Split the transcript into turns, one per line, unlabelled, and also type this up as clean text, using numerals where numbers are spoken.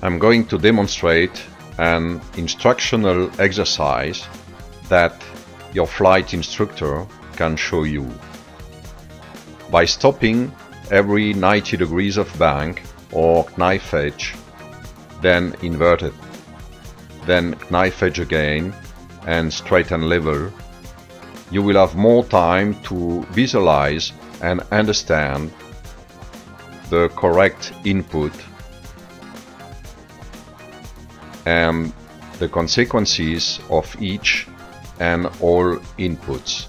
I'm going to demonstrate an instructional exercise that your flight instructor can show you. By stopping every 90 degrees of bank or knife edge, then invert it, then knife edge again and straight and level, you will have more time to visualize and understand the correct input and the consequences of each and all inputs.